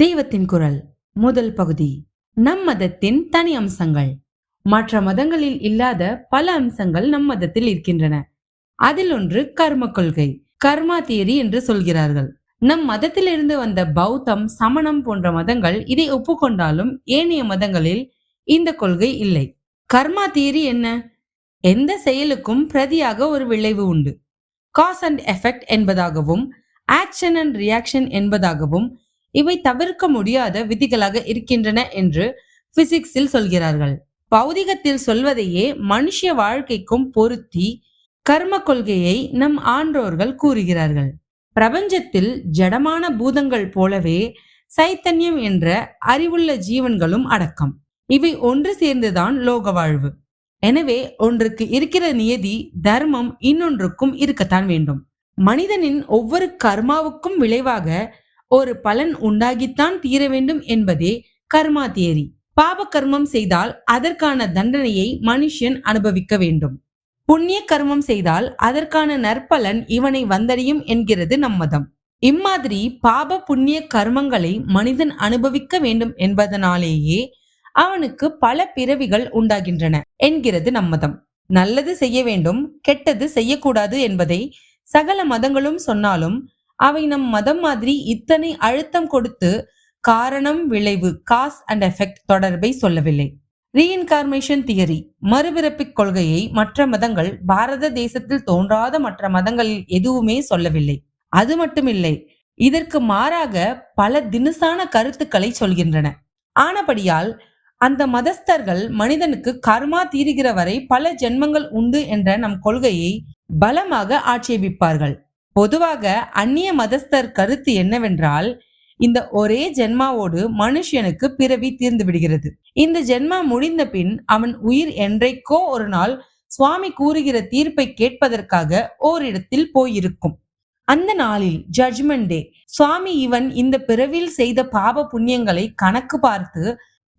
தெய்வத்தின் குரல் முதல் பகுதி. நம் மதத்தின் தனி அம்சங்கள். மற்ற மதங்களில் இல்லாத பல அம்சங்கள் நம் மதத்தில் இருக்கின்றன. அதில் ஒன்று கர்ம கொள்கை, கர்மா தியரி என்று சொல்கிறார்கள். நம் மதத்திலிருந்து வந்த பௌத்தம், சமணம் போன்ற மதங்கள் இதை ஒப்புக்கொண்டாலும் ஏனைய மதங்களில் இந்த கொள்கை இல்லை. கர்மா தியரி என்ன? எந்த செயலுக்கும் பிரதியாக ஒரு விளைவு உண்டு. காஸ் அண்ட் எஃபெக்ட் என்பதாகவும் ஆக்ஷன் அண்ட் ரியாக்ஷன் என்பதாகவும் இவை தவிர்க்க முடியாத விதிகளாக இருக்கின்றன என்று பிசிக்ஸில் சொல்கிறார்கள். பௌதிகத்தில் சொல்வதையே மனுஷ வாழ்க்கைக்கும் பொருத்தி கர்ம கொள்கையை நம் ஆன்றோர்கள் கூறுகிறார்கள். பிரபஞ்சத்தில் ஜடமான பூதங்கள் போலவே சைத்தன்யம் என்ற அறிவுள்ள ஜீவன்களும் அடக்கம். இவை ஒன்று சேர்ந்துதான் லோக வாழ்வு. எனவே ஒன்றுக்கு இருக்கிற நியதி, தர்மம் இன்னொன்றுக்கும் இருக்கத்தான் வேண்டும். மனிதனின் ஒவ்வொரு கர்மாவுக்கும் விளைவாக ஒரு பலன் உண்டாகித்தான் தீர வேண்டும் என்பதே கர்மா தியரி. பாப கர்மம் செய்தால் அதற்கான தண்டனையை மனுஷன் அனுபவிக்க வேண்டும். புண்ணிய கர்மம் செய்தால் அதற்கான நற்பலன் இவனை வந்தடையும் என்கிறது நம் மதம். இம்மாதிரி பாப புண்ணிய கர்மங்களை மனிதன் அனுபவிக்க வேண்டும் என்பதனாலேயே அவனுக்கு பல பிறவிகள் உண்டாகின்றன என்கிறது நம் மதம். நல்லது செய்ய வேண்டும், கெட்டது செய்யக்கூடாது என்பதை சகல மதங்களும் சொன்னாலும் அவை நம் மதம் மாதிரி இத்தனை அழுத்தம் கொடுத்து காரணம் விளைவு, காஸ் அண்ட் எஃபெக்ட் தொடர்பை சொல்லவில்லை. ரீஇன்கார்னேஷன் தியரி, மறுபிறப்பிக் கொள்கையை மற்ற மதங்கள் பாரத தேசத்தில் தோன்றாத மற்ற மதங்களில் எதுவுமே சொல்லவில்லை. அது மட்டுமில்லை, இதற்கு மாறாக பல தினுசான கருத்துக்களை சொல்கின்றன. ஆனபடியால் அந்த மதஸ்தர்கள் மனிதனுக்கு கர்மா தீருகிற வரை பல ஜென்மங்கள் உண்டு என்ற நம் கொள்கையை பலமாக ஆட்சேபிப்பார்கள். பொதுவாக அந்நிய மதஸ்தர் கருத்து என்னவென்றால், இந்த ஒரே ஜென்மாவோடு மனுஷனுக்கு பிறவி தீர்ந்து விடுகிறது. இந்த ஜென்மா முடிந்த பின் அவன் உயிர் என்றைக்கோ ஒரு நாள் சுவாமி கூறுகிற தீர்ப்பை கேட்பதற்காக ஓரிடத்தில் போயிருக்கும். அந்த நாளில் ஜட்ஜ்மெண்ட் டே, சுவாமி இவன் இந்த பிறவியில் செய்த பாப புண்ணியங்களை கணக்கு பார்த்து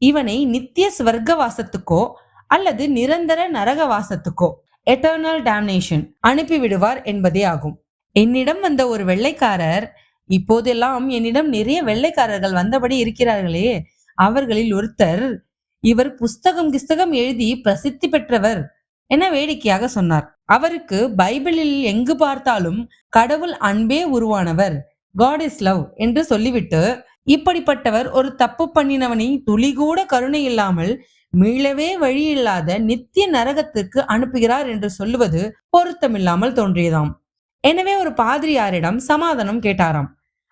இவனை நித்திய ஸ்வர்க்கவாசத்துக்கோ அல்லது நிரந்தர நரகவாசத்துக்கோ, எட்டர்னல் டேம்னேஷன், அனுப்பிவிடுவார் என்பதே ஆகும். என்னிடம் வந்த ஒரு வெள்ளைக்காரர், இப்போதெல்லாம் என்னிடம் நிறைய வெள்ளைக்காரர்கள் வந்தபடி இருக்கிறார்களே, அவர்களில் ஒருத்தர், இவர் புஸ்தகம் எழுதி பிரசித்தி பெற்றவர் என வேடிக்கையாக சொன்னார். அவருக்கு பைபிளில் எங்கு பார்த்தாலும் கடவுள் அன்பே உருவானவர், காட் இஸ் லவ் என்று சொல்லிவிட்டு, இப்படிப்பட்டவர் ஒரு தப்பு பண்ணினவனை துளி கூட கருணை இல்லாமல் மீளவே வழியில்லாத நித்திய நரகத்திற்கு அனுப்புகிறார் என்று சொல்லுவது பொருத்தமில்லாமல் தோன்றியதாம். எனவே ஒரு பாதிரியாரிடம் சமாதானம் கேட்டாராம்.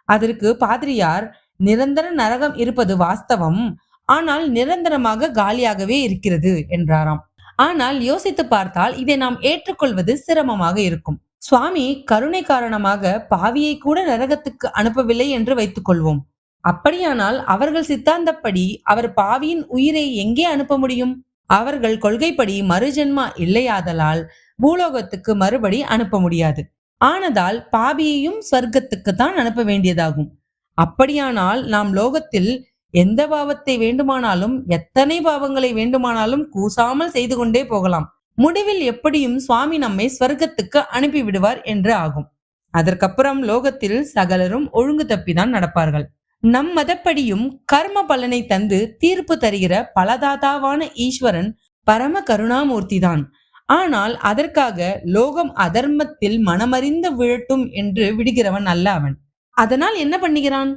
அதற்கு பாதிரியார், நிரந்தர நரகம் இருப்பது வாஸ்தவம், ஆனால் நிரந்தரமாக காலியாகவே இருக்கிறது என்றாராம். ஆனால் யோசித்து பார்த்தால் இதை நாம் ஏற்றுக்கொள்வது சிரமமாக இருக்கும். சுவாமி கருணை காரணமாக பாவியை கூட நரகத்துக்கு அனுப்பவில்லை என்று வைத்துக் கொள்வோம். அப்படியானால் அவர்கள் சித்தாந்தப்படி அவர் பாவியின் உயிரை எங்கே அனுப்ப முடியும்? அவர்கள் கொள்கைப்படி மறுஜென்மா இல்லையாதலால் பூலோகத்துக்கு மறுபடி அனுப்ப முடியாது. ஆனதால் பாபியையும் ஸ்வர்க்கத்துக்கு தான் அனுப்ப வேண்டியதாகும். அப்படியானால் நாம் லோகத்தில் எந்த பாவத்தை வேண்டுமானாலும், எத்தனை பாவங்களை வேண்டுமானாலும் கூசாமல் செய்து கொண்டே போகலாம். முடிவில் எப்படியும் சுவாமி நம்மை ஸ்வர்க்கத்துக்கு அனுப்பி விடுவார் என்று ஆகும். அதற்கப்புறம் லோகத்தில் சகலரும் ஒழுங்கு தப்பிதான் நடப்பார்கள். நம் மதப்படியும் கர்ம பலனை தந்து தீர்ப்பு தருகிற பலதாதாவான ஈஸ்வரன் பரம கருணாமூர்த்தி தான். ஆனால் அதற்காக லோகம் அதர்மத்தில் மனமறிந்து விழட்டும் என்று விடுகிறவன் அல்ல அவன். அதனால் என்ன பண்ணுகிறான்?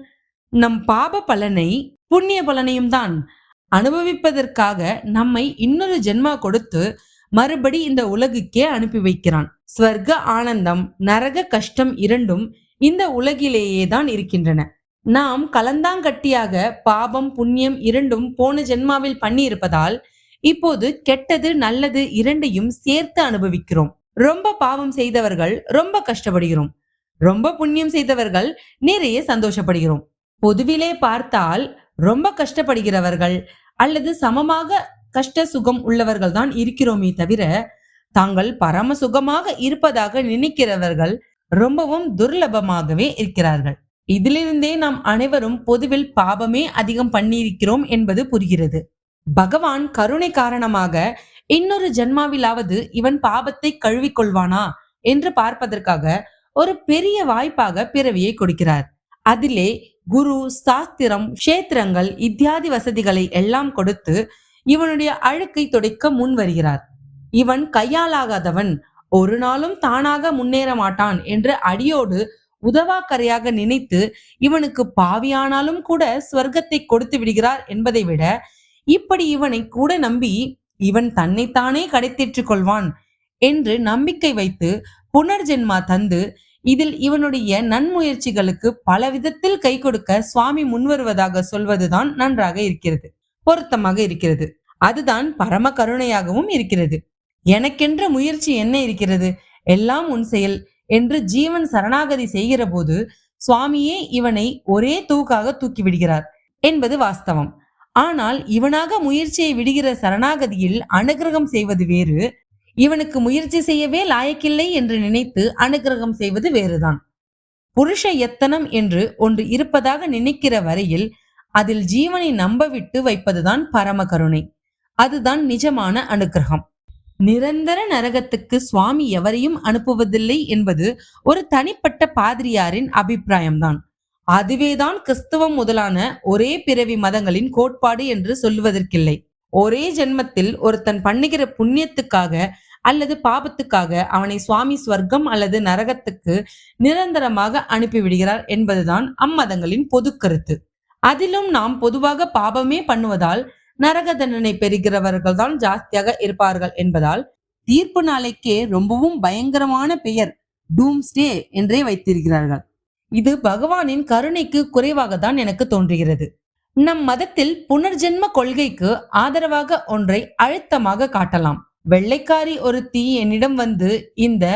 நம் பாப பலனை, புண்ணிய பலனையும் தான் அனுபவிப்பதற்காக நம்மை இன்னொரு ஜென்மா கொடுத்து மறுபடி இந்த உலகுக்கே அனுப்பி வைக்கிறான். ஸ்வர்க்க ஆனந்தம், நரக கஷ்டம் இரண்டும் இந்த உலகிலேயே தான் இருக்கின்றன. நாம் கலந்தாங்கட்டியாக பாபம் புண்ணியம் இரண்டும் போன ஜென்மாவில் பண்ணி இருப்பதால் இப்போது கெட்டது நல்லது இரண்டையும் சேர்த்து அனுபவிக்கிறோம். ரொம்ப பாவம் செய்தவர்கள் ரொம்ப கஷ்டப்படுகிறோம், ரொம்ப புண்ணியம் செய்தவர்கள் நிறைய சந்தோஷப்படுகிறோம். பொதுவிலே பார்த்தால் ரொம்ப கஷ்டப்படுகிறவர்கள் அல்லது சமமாக கஷ்ட சுகம் உள்ளவர்கள் தான் இருக்கிறோமே தவிர, தாங்கள் பரம சுகமாக இருப்பதாக நினைக்கிறவர்கள் ரொம்பவும் துர்லபமாகவே இருக்கிறார்கள். இதிலிருந்தே நாம் அனைவரும் பொதுவில் பாபமே அதிகம் பண்ணியிருக்கிறோம் என்பது புரிகிறது. பகவான் கருணை காரணமாக இன்னொரு ஜென்மாவிலாவது இவன் பாபத்தை கழுவிக்கொள்வானா என்று பார்ப்பதற்காக ஒரு பெரிய வாய்ப்பாக பிறவியை கொடுக்கிறார். அதிலே குரு, சாஸ்திரம், கஷேத்திரங்கள் இத்தியாதி வசதிகளை எல்லாம் கொடுத்து இவனுடைய அழுக்கை துடைக்க முன் வருகிறார். இவன் கையாலாகாதவன், ஒரு நாளும் தானாக முன்னேற மாட்டான் என்று அடியோடு உதவாக்கரையாக நினைத்து இவனுக்கு பாவியானாலும் கூட ஸ்வர்க்கத்தை கொடுத்து விடுகிறார் என்பதை விட, இப்படி இவனை கூட நம்பி இவன் தன்னைத்தானே கடைத்தேற்றுக் கொள்வான் என்று நம்பிக்கை வைத்து புனர்ஜென்மா தந்து இதில் இவனுடைய நன்முயற்சிகளுக்கு பல விதத்தில் கை கொடுக்க சுவாமி முன்வருவதாக சொல்வதுதான் நன்றாக இருக்கிறது, பொருத்தமாக இருக்கிறது. அதுதான் பரம கருணையாகவும் இருக்கிறது. எனக்கென்ற முயற்சி என்ன இருக்கிறது, எல்லாம் உன் செயல் என்று ஜீவன் சரணாகதி செய்கிற போது சுவாமியே இவனை ஒரே தூக்காக தூக்கி விடுகிறார் என்பது வாஸ்தவம். ஆனால் இவனாக முயற்சியை விடுகிற சரணாகதியில் அனுகிரகம் செய்வது வேறு, இவனுக்கு முயற்சி செய்யவே லாயக்கில்லை என்று நினைத்து அனுகிரகம் செய்வது வேறுதான். புருஷ எத்தனம் என்று ஒன்று இருப்பதாக நினைக்கிற வரையில் அதில் ஜீவனை நம்ப விட்டு வைப்பதுதான் பரம கருணை. அதுதான் நிஜமான அனுகிரகம். நிரந்தர நரகத்துக்கு சுவாமி எவரையும் அனுப்புவதில்லை என்பது ஒரு தனிப்பட்ட பாதிரியாரின் அபிப்பிராயம்தான். அதுவேதான் கிறிஸ்தவம் முதலான ஒரே பிறவி மதங்களின் கோட்பாடு என்று சொல்லுவதற்கில்லை. ஒரே ஜென்மத்தில் ஒருத்தன் பண்ணுகிற புண்ணியத்துக்காக அல்லது பாபத்துக்காக அவனை சுவாமி ஸ்வர்க்கம் அல்லது நரகத்துக்கு நிரந்தரமாக அனுப்பிவிடுகிறார் என்பதுதான் அம்மதங்களின் பொது கருத்து. அதிலும் நாம் பொதுவாக பாபமே பண்ணுவதால் நரக தண்டனை பெறுகிறவர்கள் தான் ஜாஸ்தியாக இருப்பார்கள் என்பதால் தீர்ப்பு நாளைக்கே ரொம்பவும் பயங்கரமான பெயர் டூம்ஸ்டே என்றே வைத்திருக்கிறார்கள். இது பகவானின் கருணைக்கு குறைவாக தான் எனக்கு தோன்றுகிறது. நம் மதத்தில் புனர்ஜென்ம கொள்கைக்கு ஆதரவாக ஒன்றை அழுத்தமாக காட்டலாம். வெள்ளைக்காரி ஒருத்தி என்னிடம் வந்து இந்த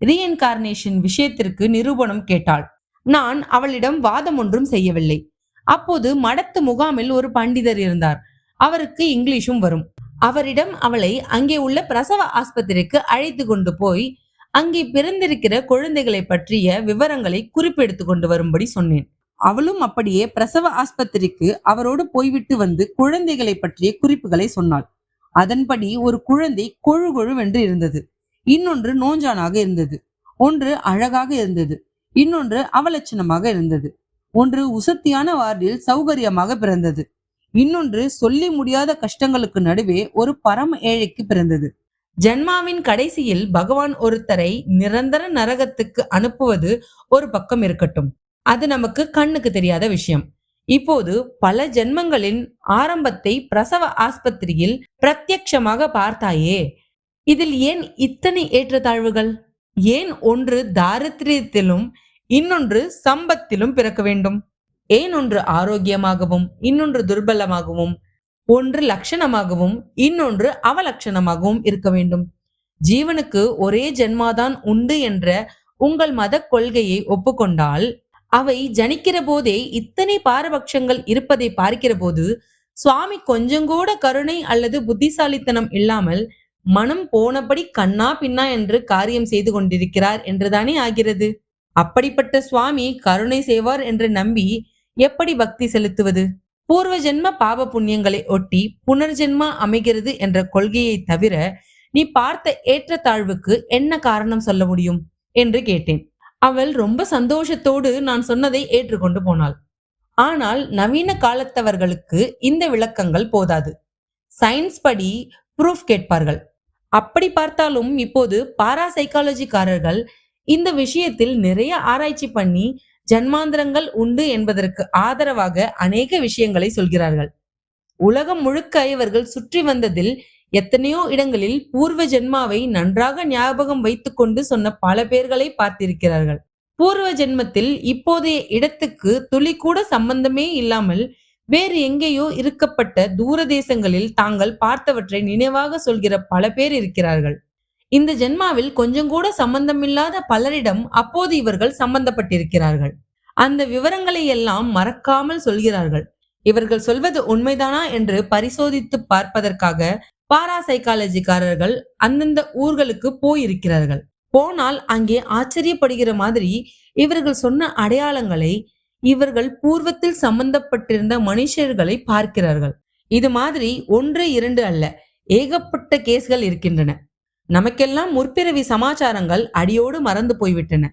ரீஎன்கார்னேஷன் விஷயத்திற்கு நிரூபணம் கேட்டாள். நான் அவளிடம் வாதம் ஒன்றும் செய்யவில்லை. அப்போது மடத்து முகாமில் ஒரு பண்டிதர் இருந்தார். அவருக்கு இங்கிலீஷும் வரும். அவரிடம் அவளை அங்கே உள்ள பிரசவ ஆஸ்பத்திரிக்கு அழைத்து கொண்டு போய் அங்கே பிறந்திருக்கிற குழந்தைகளை பற்றிய விவரங்களை குறிப்பெடுத்து கொண்டு வரும்படி சொன்னேன். அவளும் அப்படியே பிரசவ ஆஸ்பத்திரிக்கு அவரோடு போய்விட்டு வந்து குழந்தைகளை பற்றிய குறிப்புகளை சொன்னாள். அதன்படி ஒரு குழந்தை கொழு கொழுவென்று இருந்தது, இன்னொன்று நோஞ்சானாக இருந்தது, ஒன்று அழகாக இருந்தது, இன்னொன்று அவலட்சணமாக இருந்தது, ஒன்று உசத்தியான வார்டில் சௌகரியமாக பிறந்தது, இன்னொன்று சொல்லி முடியாத கஷ்டங்களுக்கு நடுவே ஒரு பரம ஏழைக்கு பிறந்தது. ஜன்மாவின் கடைசியில் பகவான் ஒருத்தரை நிரந்தர நரகத்துக்கு அனுப்புவது ஒரு பக்கம் இருக்கட்டும், அது நமக்கு கண்ணுக்கு தெரியாத விஷயம். இப்போது பல ஜென்மங்களின் ஆரம்பத்தை பிரசவ ஆஸ்பத்திரியில் பிரத்யட்சமாக பார்த்தாயே, இதில் ஏன் இத்தனை ஏற்றத்தாழ்வுகள்? ஏன் ஒன்று தாரித்திரியத்திலும் இன்னொன்று சம்பத்திலும் பிறக்க வேண்டும்? ஏன் ஒன்று ஆரோக்கியமாகவும் இன்னொன்று துர்பலமாகவும், ஒன்று லட்சணமாகவும் இன்னொன்று அவலட்சணமாகவும் இருக்க வேண்டும்? ஜீவனுக்கு ஒரே ஜென்மாதான் உண்டு என்ற உங்கள் மத கொள்கையை ஒப்புக்கொண்டால் அவை ஜனிக்கிற போதே இத்தனை பாரபட்சங்கள் இருப்பதை பார்க்கிற போது சுவாமி கொஞ்சம் கூட கருணை அல்லது புத்திசாலித்தனம் இல்லாமல் மனம் போனபடி கண்ணா பின்னா என்று காரியம் செய்து கொண்டிருக்கிறார் என்றுதானே ஆகிறது. அப்படிப்பட்ட சுவாமி கருணை செய்வார் என்று நம்பி எப்படி பக்தி செலுத்துவது? பூர்வ ஜென்ம பாப புண்ணியங்களை ஒட்டி புனர்ஜென்மா அமைகிறது என்ற கொள்கையை தவிர நீ பார்த்த ஏற்றத்தாழ்வுக்கு என்ன காரணம் சொல்ல முடியும் என்று கேட்டேன். அவள் ரொம்ப சந்தோஷத்தோடு நான் சொன்னதை ஏற்றுக்கொண்டு போனாள். ஆனால் நவீன காலத்தவர்களுக்கு இந்த விளக்கங்கள் போதாது. சயின்ஸ் படி ப்ரூஃப் கேட்பார்கள். அப்படி பார்த்தாலும் இப்போது பாராசைக்காலஜிக்காரர்கள் இந்த விஷயத்தில் நிறைய ஆராய்ச்சி பண்ணி ஜன்மாந்திரங்கள் உண்டு என்பதற்கு ஆதரவாக அநேக விஷயங்களை சொல்கிறார்கள். உலகம் முழுக்க இவர்கள் சுற்றி வந்ததில் எத்தனையோ இடங்களில் பூர்வ ஜென்மாவை நன்றாக ஞாபகம் வைத்துக் கொண்டு சொன்ன பல பேர்களை பார்த்திருக்கிறார்கள். பூர்வ ஜென்மத்தில் இப்போதைய இடத்துக்கு துளி கூட சம்பந்தமே இல்லாமல் வேறு எங்கேயோ இருக்கப்பட்ட தூர தேசங்களில் தாங்கள் பார்த்தவற்றை நினைவாக சொல்கிற பல பேர் இருக்கிறார்கள். இந்த ஜென்மாவில் கொஞ்சம் கூட சம்பந்தமில்லாத பலரிடம் அப்போது இவர்கள் சம்பந்தப்பட்டிருக்கிறார்கள். அந்த விவரங்களை எல்லாம் மறக்காமல் சொல்கிறார்கள். இவர்கள் சொல்வது உண்மைதானா என்று பரிசோதித்து பார்ப்பதற்காக பாராசைக்காலஜிக்காரர்கள் அந்தந்த ஊர்களுக்கு போயிருக்கிறார்கள். போனால் அங்கே ஆச்சரியப்படுகிற மாதிரி இவர்கள் சொன்ன அடையாளங்களை, இவர்கள் பூர்வத்தில் சம்பந்தப்பட்டிருந்த மனுஷர்களை பார்க்கிறார்கள். இது மாதிரி 1, 2 அல்ல, ஏகப்பட்ட கேஸ்கள் இருக்கின்றன. நமக்கெல்லாம் முற்பிறவி சமாச்சாரங்கள் அடியோடு மறந்து போய்விட்டன.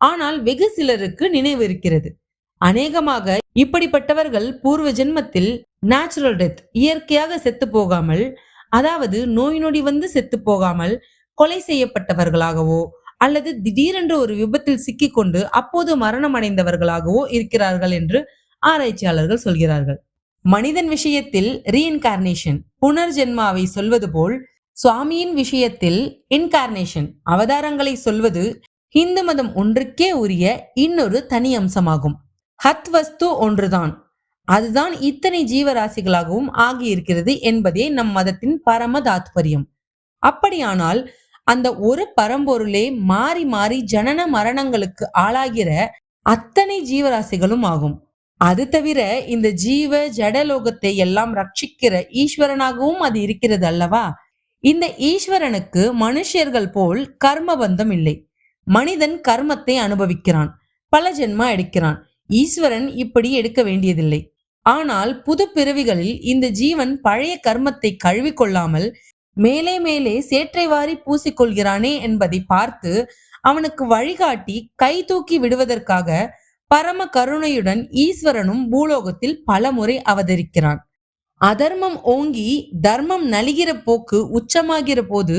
ஆனால் வெகு சிலருக்கு நினைவு இருக்கிறது. அநேகமாக இப்படிப்பட்டவர்கள் பூர்வ ஜென்மத்தில் நேச்சுரல் டெத், இயற்கையாக செத்து போகாமல், அதாவது நோய் நொடி வந்து செத்து போகாமல் கொலை செய்யப்பட்டவர்களாகவோ அல்லது திடீரென்று ஒரு விபத்தில் சிக்கிக்கொண்டு அப்போது மரணம் அடைந்தவர்களாகவோ இருக்கிறார்கள் என்று ஆராய்ச்சியாளர்கள் சொல்கிறார்கள். மனிதன் விஷயத்தில் ரீஇன்கார்னேஷன், புனர்ஜென்மாவை சொல்வது போல், சுவாமியின் விஷயத்தில் இன்கார்னேஷன், அவதாரங்களை சொல்வது இந்து மதம் ஒன்றுக்கே உரிய இன்னொரு தனி அம்சமாகும். ஹத் வஸ்து ஒன்றுதான், அதுதான் இத்தனை ஜீவராசிகளாகவும் ஆகியிருக்கிறது என்பதே நம் மதத்தின் பரம தாத்பரியம். அப்படியானால் அந்த ஒரு பரம்பொருளே மாறி மாறி ஜனன மரணங்களுக்கு ஆளாகிற அத்தனை ஜீவராசிகளும் ஆகும். அது தவிர இந்த ஜீவ ஜடலோகத்தை எல்லாம் ரட்சிக்கிற ஈஸ்வரனாகவும் அது இருக்கிறது அல்லவா? இந்த ஈஸ்வரனுக்கு மனுஷர்கள் போல் கர்ம பந்தம் இல்லை. மனிதன் கர்மத்தை அனுபவிக்கிறான், பல ஜென்மா எடுக்கிறான். ஈஸ்வரன் இப்படி எடுக்க வேண்டியதில்லை. ஆனால் புது பிறவிகளில் இந்த ஜீவன் பழைய கர்மத்தை கழுவிக்கொள்ளாமல் மேலே மேலே சேற்றை வாரி பூசிக்கொள்கிறானே என்பதை பார்த்து அவனுக்கு வழிகாட்டி கை தூக்கி விடுவதற்காக பரம கருணையுடன் ஈஸ்வரனும் பூலோகத்தில் பல முறை அவதரிக்கிறான். அதர்மம் ஓங்கி தர்மம் நலிகிற போக்கு உச்சமாகிற போது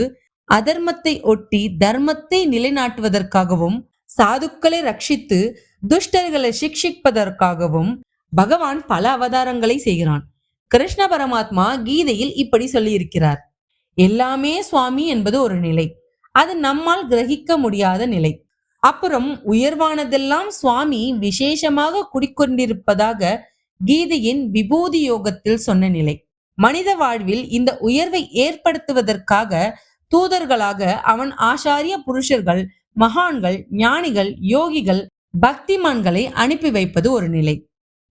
அதர்மத்தை ஒட்டி தர்மத்தை நிலைநாட்டுவதற்காகவும் சாதுக்களை ரட்சித்து துஷ்டர்களை சிக்ஷிப்பதற்காகவும் பகவான் பல அவதாரங்களை செய்கிறான். கிருஷ்ண பரமாத்மா கீதையில் இப்படி சொல்லியிருக்கிறார்: எல்லாமே சுவாமி என்பது ஒரு நிலை, அது நம்மால் கிரகிக்க முடியாத நிலை. அப்புறம் உயர்வானதெல்லாம் சுவாமி விசேஷமாக குடிக்கொண்டிருப்பதாக கீதையின் விபூதி யோகத்தில் சொன்ன நிலை. மனித வாழ்வில் இந்த உயர்வை ஏற்படுத்துவதற்காக தூதர்களாக அவன் ஆச்சாரிய புருஷர்கள், மகான்கள், ஞானிகள், யோகிகள், பக்திமான்களை அனுப்பி வைப்பது ஒரு நிலை.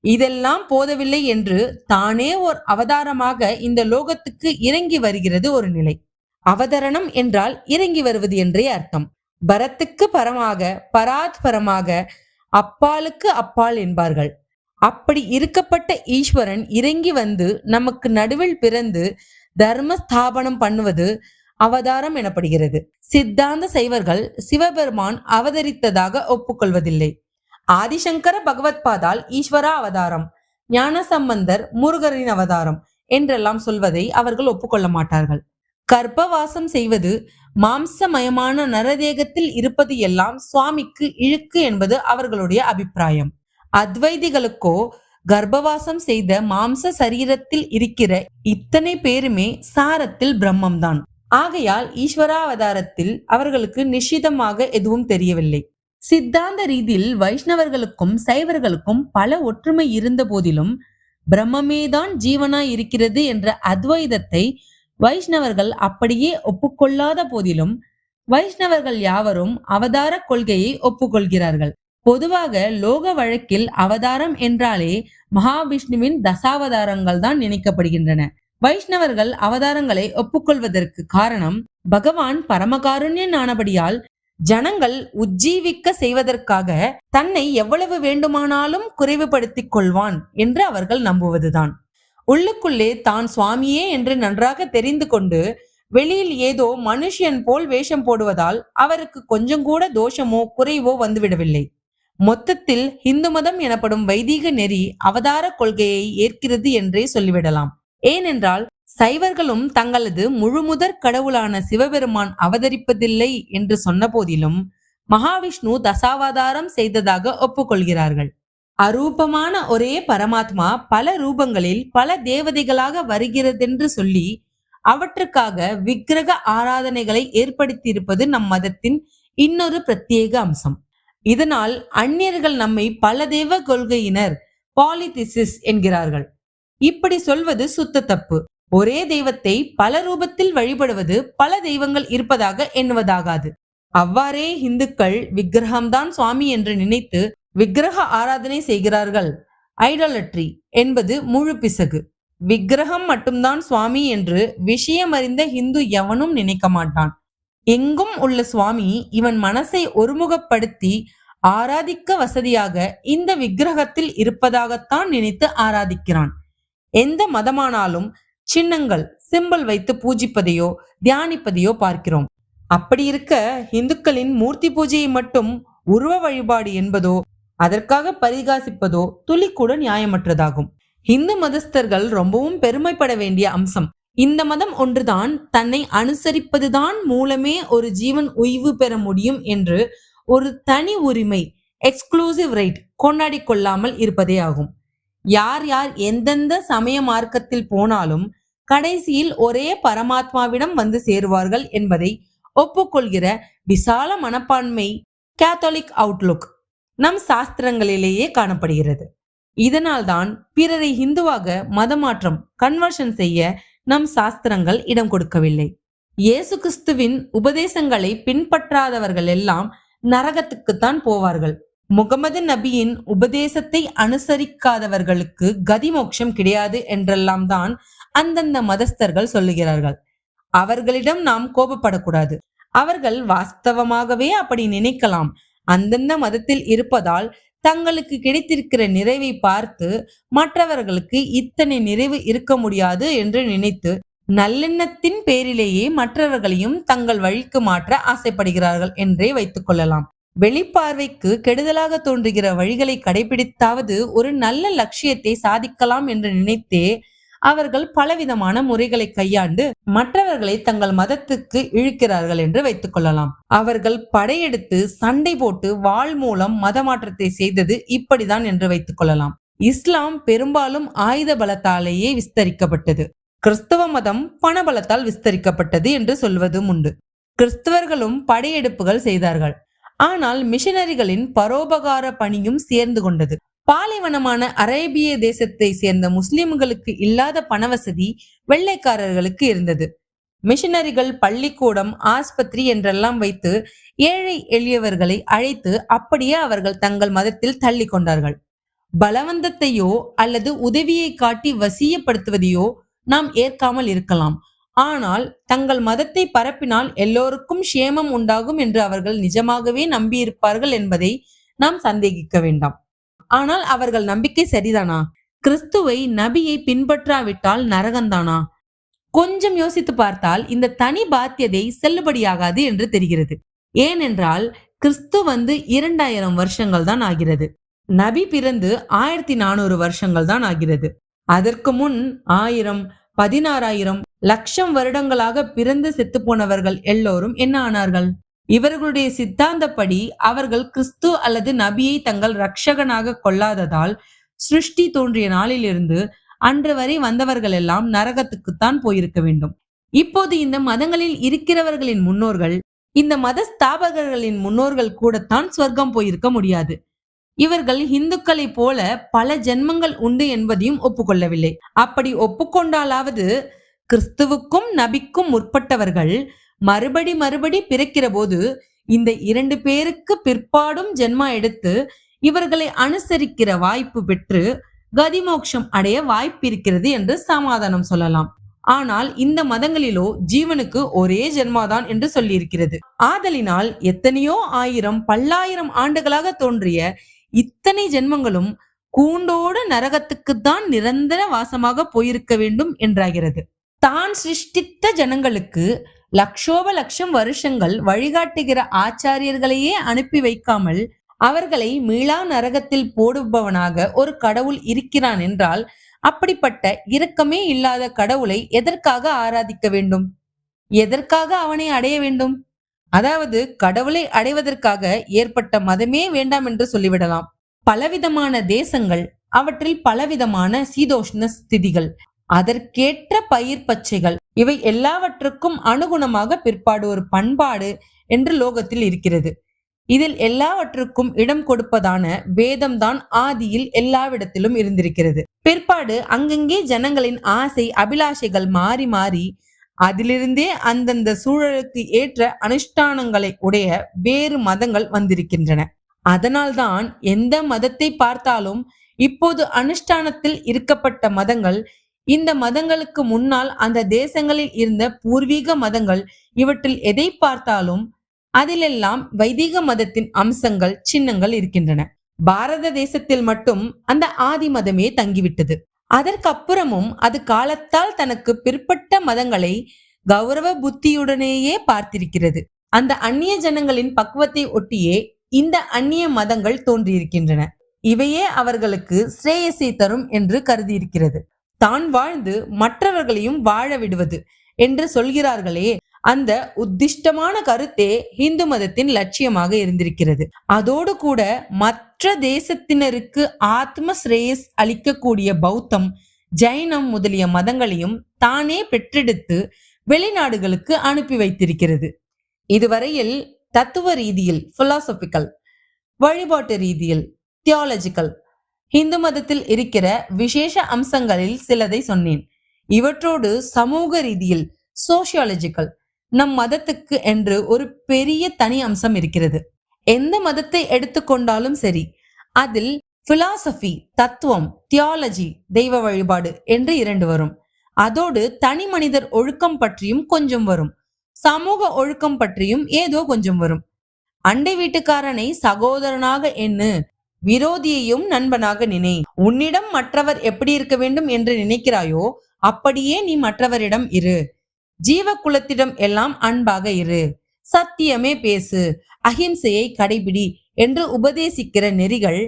இதெல்லாம் போதவில்லை என்று தானே ஓர் அவதாரமாக இந்த லோகத்துக்கு இறங்கி வருகிறது ஒரு நிலை. அவதரணம் என்றால் இறங்கி வருவது என்றே அர்த்தம். பரத்துக்கு பரமாக, பராத் பரமாக, அப்பாலுக்கு அப்பால் என்பார்கள். அப்படி இருக்கப்பட்ட ஈஸ்வரன் இறங்கி வந்து நமக்கு நடுவில் பிறந்து தர்ம ஸ்தாபனம் பண்ணுவது அவதாரம் எனப்படுகிறது. சித்தாந்த சைவர்கள் சிவபெருமான் அவதரித்ததாக ஒப்புக்கொள்வதில்லை. ஆதிசங்கர பகவத் பாதால் ஈஸ்வரா அவதாரம், ஞான சம்பந்தர் முருகரின் அவதாரம் என்றெல்லாம் சொல்வதை அவர்கள் ஒப்புக்கொள்ள மாட்டார்கள். கர்ப்பவாசம் செய்வது, மாம்சமயமான நரதேகத்தில் இருப்பது எல்லாம் சுவாமிக்கு இழுக்கு என்பது அவர்களுடைய அபிப்பிராயம். அத்வைதிகளுக்கோ கர்ப்பவாசம் செய்த மாம்ச சரீரத்தில் இருக்கிற இத்தனை பேருமே சாரத்தில் பிரம்மம்தான். ஆகையால் ஈஸ்வராவதாரத்தில் அவர்களுக்கு நிஷிதமாக எதுவும் தெரியவில்லை. சித்தாந்த ரீதியில் வைஷ்ணவர்களுக்கும் சைவர்களுக்கும் பல ஒற்றுமை இருந்த போதிலும் பிரம்மமேதான் ஜீவனாய் இருக்கிறது என்ற அத்வைதத்தை வைஷ்ணவர்கள் அப்படியே ஒப்புக்கொள்ளாத போதிலும் வைஷ்ணவர்கள் யாவரும் அவதார கொள்கையை ஒப்புக்கொள்கிறார்கள். பொதுவாக லோக வழக்கில் அவதாரம் என்றாலே மகாவிஷ்ணுவின் தசாவதாரங்கள் தான் நினைக்கப்படுகின்றன. வைஷ்ணவர்கள் அவதாரங்களை ஒப்புக்கொள்வதற்கு காரணம், பகவான் பரமகாருண்யன் ஆனபடியால் ஜனங்கள் உஜ்ஜீவிக்க செய்வதற்காக தன்னை எவ்வளவு வேண்டுமானாலும் குறைவுபடுத்திக் கொள்வான் என்று அவர்கள் நம்புவதுதான். உள்ளுக்குள்ளே தான் சுவாமியே என்று நன்றாக தெரிந்து கொண்டு வெளியில் ஏதோ மனுஷன் போல் வேஷம் போடுவதால் அவருக்கு கொஞ்சம் கூட தோஷமோ குறைவோ வந்துவிடவில்லை. மொத்தத்தில் இந்து மதம் எனப்படும் வைதீக நெறி அவதார கொள்கையை ஏற்கிறது என்றே சொல்லிவிடலாம். ஏனென்றால் சைவர்களும் தங்களது முழுமுதற் கடவுளான சிவபெருமான் அவதரிப்பதில்லை என்று சொன்ன போதிலும் மகாவிஷ்ணு தசாவதாரம் செய்ததாக ஒப்புக்கொள்கிறார்கள். அரூபமான ஒரே பரமாத்மா பல ரூபங்களில் பல தேவதைகளாக வருகிறதென்று சொல்லி அவற்றுக்காக விக்கிரக ஆராதனைகளை ஏற்படுத்தியிருப்பது நம் மதத்தின் இன்னொரு பிரத்யேக அம்சம். இதனால் அந்நியர்கள் நம்மை பல தெய்வ கொள்கையினர், பாலிதிசிஸ் என்கிறார்கள். இப்படி சொல்வது சுத்த தப்பு. ஒரே தெய்வத்தை பல ரூபத்தில் வழிபடுவது பல தெய்வங்கள் இருப்பதாக எண்ணுவதாகாது. அவ்வாறே இந்துக்கள் விக்கிரகம்தான் சுவாமி என்று நினைத்து விக்கிரக ஆராதனை செய்கிறார்கள். ஐடாலட்ரி என்பது முழு பிசகு. விக்கிரகம் மட்டும்தான் சுவாமி என்று விஷயம் அறிந்த இந்து எவனும் நினைக்க மாட்டான். எங்கும் உள்ள சுவாமி இவன் மனசை ஒருமுகப்படுத்தி ஆராதிக்க வசதியாக இந்த விக்கிரகத்தில் இருப்பதாகத்தான் நினைத்து ஆராதிக்கிறான். எந்த மதமானாலும் சின்னங்கள், சிம்பிள் வைத்து பூஜிப்பதையோ தியானிப்பதையோ பார்க்கிறோம். அப்படி இருக்க இந்துக்களின் மூர்த்தி பூஜையை மட்டும் உருவ வழிபாடு என்பதோ அதற்காக பரிகாசிப்பதோ துளி கூட நியாயமற்றதாகும். இந்து மதஸ்தர்கள் ரொம்பவும் பெருமைப்பட வேண்டிய அம்சம். இந்த மதம் ஒன்றுதான் தன்னை அனுசரிப்பதுதான் மூலமே ஒரு ஜீவன் ஓய்வு பெற முடியும் என்று ஒரு தனி உரிமை, எக்ஸ்க்ளூசிவ் ரைட் கொண்டாடி கொள்ளாமல் இருப்பதே ஆகும். யார் யார் எந்தெந்த சமய மார்க்கத்தில் போனாலும் கடைசியில் ஒரே பரமாத்மாவிடம் வந்து சேருவார்கள் என்பதை ஒப்புக்கொள்கிற விசால மனப்பான்மை கேத்தோலிக் அவுட்லுக் நம் சாஸ்திரங்களிலேயே காணப்படுகிறது. இதனால்தான் பிறரை ஹிந்துவாக மதமாற்றம் கன்வர்ஷன் செய்ய நம் சாஸ்திரங்கள் இடம் கொடுக்கவில்லை. இயேசு கிறிஸ்துவின் உபதேசங்களை பின்பற்றாதவர்கள் எல்லாம் நரகத்துக்குத்தான் போவார்கள். முகமது நபியின் உபதேசத்தை அனுசரிக்காதவர்களுக்கு கதிமோட்சம் கிடையாது என்றெல்லாம் தான் அந்தந்த மதஸ்தர்கள் சொல்லுகிறார்கள். அவர்களிடம் நாம் கோபப்படக்கூடாது. அவர்கள் வாஸ்தவமாகவே அப்படி நினைக்கலாம். அந்தந்த மதத்தில் இருப்பதால் தங்களுக்கு கிடைத்திருக்கிற நிறைவை பார்த்து மற்றவர்களுக்கு இத்தனை நிறைவு இருக்க முடியாது என்று நினைத்து நல்லெண்ணத்தின் பேரிலேயே மற்றவர்களையும் தங்கள் வழிக்கு மாற்ற ஆசைப்படுகிறார்கள் என்றே வைத்துக் கொள்ளலாம். வெளிப்பார்வைக்கு கெடுதலாக தோன்றுகிற வழிகளை கடைபிடித்தாவது ஒரு நல்ல லட்சியத்தை சாதிக்கலாம் என்று நினைத்தே அவர்கள் பலவிதமான முறைகளை கையாண்டு மற்றவர்களை தங்கள் மதத்துக்கு இழுக்கிறார்கள் என்று வைத்துக் கொள்ளலாம். அவர்கள் படையெடுத்து சண்டை போட்டு வாள் மூலம் மத மாற்றத்தை செய்தது இப்படிதான் என்று வைத்துக் கொள்ளலாம். இஸ்லாம் பெரும்பாலும் ஆயுத பலத்தாலேயே விஸ்தரிக்கப்பட்டது. கிறிஸ்தவ மதம் பணபலத்தால் விஸ்தரிக்கப்பட்டது என்று சொல்வதும் உண்டு. கிறிஸ்தவர்களும் படையெடுப்புகள் செய்தார்கள். ஆனால் மிஷனரிகளின் பரோபகார பணியும் சேர்ந்து கொண்டது. பாலைவனமான அரேபிய தேசத்தை சேர்ந்த முஸ்லிம்களுக்கு இல்லாத பணவசதி வெள்ளைக்காரர்களுக்கு இருந்தது. மிஷனரிகள் பள்ளிக்கூடம், ஆஸ்பத்திரி என்றெல்லாம் வைத்து ஏழை எளியவர்களை அழைத்து அப்படியே அவர்கள் தங்கள் மதத்தில் தள்ளி கொண்டார்கள். பலவந்தத்தையோ அல்லது உதவியை காட்டி வசியப்படுத்துவதையோ நாம் ஏற்காமல் இருக்கலாம். ஆனால் தங்கள் மதத்தை பரப்பினால் எல்லோருக்கும் சேமம் உண்டாகும் என்று அவர்கள் நிஜமாகவே நம்பியிருப்பார்கள் என்பதை நாம் சந்தேகிக்க வேண்டாம். ஆனால் அவர்கள் நம்பிக்கை சரிதானா? கிறிஸ்துவை, நபியை பின்பற்றாவிட்டால் நரகந்தானா? கொஞ்சம் யோசித்து பார்த்தால் இந்த தனி பாத்தியதை செல்லுபடியாகாது என்று தெரிகிறது. ஏனென்றால் கிறிஸ்து வந்து 2000 வருஷங்கள் தான் ஆகிறது. நபி பிறந்து 1400 வருஷங்கள் தான் ஆகிறது. அதற்கு முன் 1000, 16,000, லட்சம் வருடங்களாக பிறந்து செத்து போனவர்கள் எல்லோரும் என்ன ஆனார்கள்? இவர்களுடைய சித்தாந்தப்படி அவர்கள் கிறிஸ்து அல்லது நபியை தங்கள் ரட்சகனாக கொள்ளாததால் சிருஷ்டி தோன்றிய நாளிலிருந்து அன்று வரை வந்தவர்கள் எல்லாம் நரகத்துக்குத்தான் போயிருக்க வேண்டும். இப்போது இந்த மதங்களில் இருக்கிறவர்களின் முன்னோர்கள், இந்த மத ஸ்தாபகர்களின் முன்னோர்கள் கூடத்தான் சொர்க்கம் போயிருக்க முடியாது. இவர்கள் இந்துக்களை போல பல ஜென்மங்கள் உண்டு என்பதையும் ஒப்புக்கொள்ளவில்லை. அப்படி ஒப்புக்கொண்டாலாவது கிறிஸ்துவுக்கும் நபிக்கும் முற்பட்டவர்கள் மறுபடி பிறக்கிற போது இந்த 2 பேருக்கு பிற்பாடும் ஜென்மா எடுத்து இவர்களை அனுசரிக்கிற வாய்ப்பு பெற்று கதிமோக்ஷம் அடைய வாய்ப்பு இருக்கிறது என்று சமாதானம் சொல்லலாம். ஆனால் இந்த மதங்களிலோ ஜீவனுக்கு ஒரே ஜென்மாதான் என்று சொல்லி இருக்கிறது. ஆதலினால் எத்தனையோ ஆயிரம், பல்லாயிரம் ஆண்டுகளாக தோன்றிய இத்தனை ஜென்மங்களும் கூண்டோடு நரகத்துக்குத்தான் நிரந்தர வாசமாக போயிருக்க வேண்டும் என்றாகிறது. தான் சிருஷ்டித்த ஜனங்களுக்கு லட்சோப லட்சம் வருஷங்கள் வழிகாட்டுகிற ஆச்சாரியர்களையே அனுப்பி வைக்காமல் அவர்களை மீளா நரகத்தில் போடுபவனாக ஒரு கடவுள் இருக்கிறான் என்றால் அப்படிப்பட்ட இரக்கமே இல்லாத கடவுளை எதற்காக ஆராதிக்க வேண்டும்? எதற்காக அவனை அடைய வேண்டும்? அதாவது கடவுளை அடைவதற்காக ஏற்பட்ட மதமே வேண்டாம் என்று சொல்லிவிடலாம். பலவிதமான தேசங்கள், அவற்றில் பலவிதமான சீதோஷ்ண ஸ்திதிகள், அதற்கேற்ற பயிர் பச்சைகள், இவை எல்லாவற்றுக்கும் அனுகுணமாக பிற்பாடு ஒரு பண்பாடு என்று லோகத்தில் இருக்கிறது. இதில் எல்லாவற்றுக்கும் இடம் கொடுப்பதான வேதம்தான் ஆதியில் எல்லாவிடத்திலும் இருந்திருக்கிறது. பிற்பாடு அங்கங்கே ஜனங்களின் ஆசை அபிலாஷைகள் மாறி மாறி அதிலிருந்தே அந்தந்த சூழலுக்கு ஏற்ற அனுஷ்டானங்களை உடைய வேறு மதங்கள் வந்திருக்கின்றன. அதனால்தான் எந்த மதத்தை பார்த்தாலும் இப்போது அனுஷ்டானத்தில் இருக்கப்பட்ட மதங்கள் இந்த மதங்களுக்கு முன்னால் அந்த தேசங்களில் இருந்த பூர்வீக மதங்கள், இவற்றில் எதை பார்த்தாலும் அதிலெல்லாம் வைதிக மதத்தின் அம்சங்கள், சின்னங்கள் இருக்கின்றன. பாரத தேசத்தில் மட்டும் அந்த ஆதி மதமே தங்கிவிட்டது. அதற்கப்புறமும் அது காலத்தால் தனக்கு பிற்பட்ட மதங்களை கௌரவ புத்தியுடனேயே பார்த்திருக்கிறது. அந்த அந்நிய ஜனங்களின் பக்குவத்தை ஒட்டியே இந்த அந்நிய மதங்கள் தோன்றியிருக்கின்றன. இவையே அவர்களுக்கு ஸ்ரேயஸை தரும் என்று கருதியிருக்கிறது. தான் வாழ்ந்து மற்றவர்களையும் வாழ விடுவது என்று சொல்கிறார்களே, அந்த உத்திஷ்டமான கருத்தே இந்து மதத்தின் லட்சியமாக இருந்திருக்கிறது. அதோடு கூட மற்ற தேசத்தினருக்கு ஆத்ம ஸ்ரேயஸ் அளிக்கக்கூடிய பௌத்தம், ஜைனம் முதலிய மதங்களையும் தானே பெற்றெடுத்து வெளிநாடுகளுக்கு அனுப்பி வைத்திருக்கிறது. இதுவரையில் தத்துவ ரீதியில் பிலாசபிக்கல், வழிபாட்டு ரீதியில் தியாலஜிக்கல் இந்து மதத்தில் இருக்கிற விசேஷ அம்சங்களில் சிலதை சொன்னேன். இவற்றோடு சமூக ரீதியில் சோசியாலஜிக்கல் நம் மதத்துக்கு என்று ஒரு பெரிய தனி அம்சம் இருக்கிறது. எந்த மதத்தை எடுத்துக்கொண்டாலும் சரி, அதில் பிலாசபி, தத்துவம், தியாலஜி, தெய்வ வழிபாடு என்று 2 வரும். அதோடு தனி மனிதர் ஒழுக்கம் பற்றியும் கொஞ்சம் வரும். சமூக ஒழுக்கம் பற்றியும் ஏதோ கொஞ்சம் வரும். அண்டை வீட்டுக்காரனை சகோதரனாக எண்ணு, விரோதியையும் நண்பனாக நினை. உன்னிடம் மற்றவர் எப்படி இருக்க வேண்டும் என்று நினைக்கிறாயோ அப்படியே நீ மற்றவரிடம் இரு. ஜீவ குலத்திடம் எல்லாம் அன்பாக இரு, சத்தியமே பேசு, அஹிம்சையை கடைபிடி என்று உபதேசிக்கிற நெறிகள்,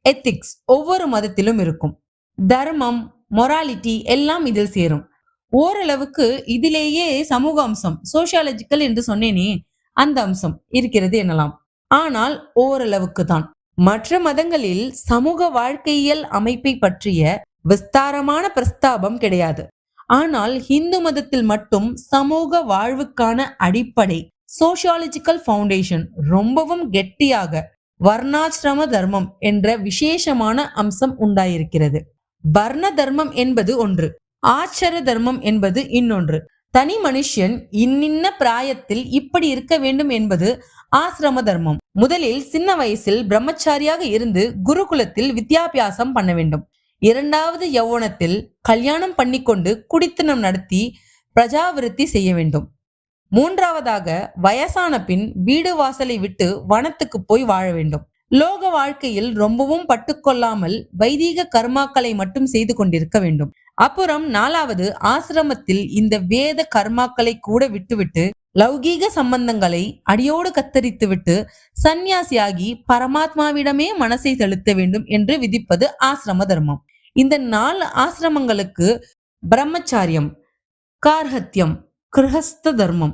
எத்திக்ஸ் ஒவ்வொரு மதத்திலும் இருக்கும். தர்மம், மொராலிட்டி எல்லாம் இதில் சேரும். ஓரளவுக்கு இதிலேயே சமூக அம்சம், சோசியாலஜிக்கல் என்று சொன்னேனே, அந்த அம்சம் இருக்கிறது எனலாம். ஆனால் ஓரளவுக்கு தான். மற்ற மதங்களில் சமூக வாழ்க்கையியல் அமைப்பை பற்றிய விஸ்தாரமான பிரஸ்தாபம் கிடையாது. ஆனால் இந்து மதத்தில் மட்டும் சமூக வாழ்வுக்கான அடிப்படை சோசியாலஜிக்கல் ஃபவுண்டேஷன் ரொம்பவும் கெட்டியாக வர்ணாசிரம தர்மம் என்ற விசேஷமான அம்சம் உண்டாயிருக்கிறது. வர்ண தர்மம் என்பது ஒன்று, ஆச்சர தர்மம் என்பது இன்னொன்று. தனி மனுஷன் இன்னின்ன பிராயத்தில் இப்படி இருக்க வேண்டும் என்பது ஆசிரம தர்மம். முதலில் சின்ன வயசில் பிரம்மச்சாரியாக இருந்து குருகுலத்தில் வித்யாபியாசம் பண்ண வேண்டும். 2வது யௌவனத்தில் கல்யாணம் பண்ணிக்கொண்டு குடித்தனம் நடத்தி பிரஜாவிருத்தி செய்ய வேண்டும். 3வதாக வயசான பின் வீடு வாசலை விட்டு வனத்துக்கு போய் வாழ வேண்டும். லோக வாழ்க்கையில் ரொம்பவும் பட்டுக்கொள்ளாமல் வைதீக கர்மாக்களை மட்டும் செய்து கொண்டிருக்க வேண்டும். அப்புறம் 4வது ஆசிரமத்தில் இந்த வேத கர்மாக்களை கூட விட்டுவிட்டு லௌகீக சம்பந்தங்களை அடியோடு கத்தரித்துவிட்டு சந்நியாசியாகி பரமாத்மாவிடமே மனசை செலுத்த வேண்டும் என்று விதிப்பது ஆசிரம தர்மம். இந்த 4 ஆசிரமங்களுக்கு பிரம்மச்சாரியம், கார்ஹத்தியம், கிருஹஸ்த தர்மம்,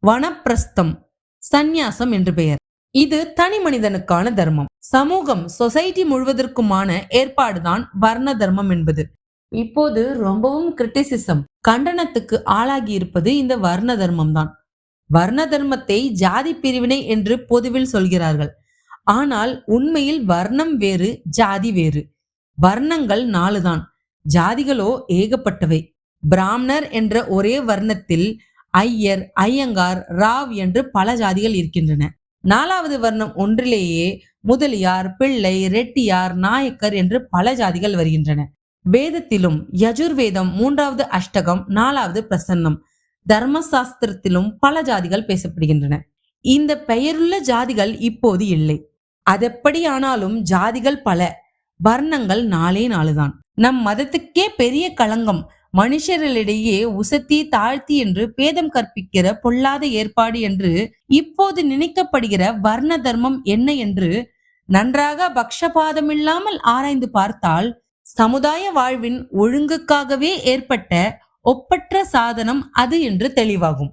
வனப்பிரஸ்தம், சந்நியாசம் என்று பெயர். இது தனி மனிதனுக்கான தர்மம். சமூகம், சொசைட்டி முழுவதற்குமான ஏற்பாடுதான் வர்ண தர்மம் என்பது. இப்போது ரொம்பவும் கிரிட்டிசிசம், கண்டனத்துக்கு ஆளாகி இருப்பது இந்த வர்ண தர்மம் தான். வர்ண தர்மத்தை ஜாதி பிரிவினை என்று பொதுவில் சொல்கிறார்கள். ஆனால் உண்மையில் வர்ணம் வேறு, ஜாதி வேறு. வர்ணங்கள் 4 தான், ஜாதிகளோ ஏகப்பட்டவை. பிராமணர் என்ற ஒரே வர்ணத்தில் ஐயர், ஐயங்கார், ராவ் என்று பல ஜாதிகள் இருக்கின்றன. 4வது வர்ணம் ஒன்றிலேயே முதலியார், பிள்ளை, ரெட்டியார், நாயக்கர் என்று பல ஜாதிகள் வருகின்றன. வேதத்திலும் யஜுர்வேதம் 3வது அஷ்டகம், 4வது பிரசன்னம், தர்மசாஸ்திரத்திலும் பல ஜாதிகள் பேசப்படுகின்றன. இந்த பெயருள்ள ஜாதிகள் இப்போது இல்லை. அதெப்படியானாலும் ஜாதிகள் பல, வர்ணங்கள் 4 தான். நம் மதத்துக்கே பெரிய களங்கம். மனுஷர்களிடையே உசத்தி தாழ்த்தி என்று பேதம் கற்பிக்கிற பொல்லாத ஏற்பாடு என்று இப்போது நினைக்கப்படுகிற வர்ண தர்மம் என்ன என்று நன்றாக பக்ஷபாதமில்லாமல் ஆராய்ந்து பார்த்தால் சமுதாய வாழ்வின் ஒழுங்குக்காகவே ஏற்பட்ட ஒப்பற்ற சாதனம் அது என்று தெளிவாகும்.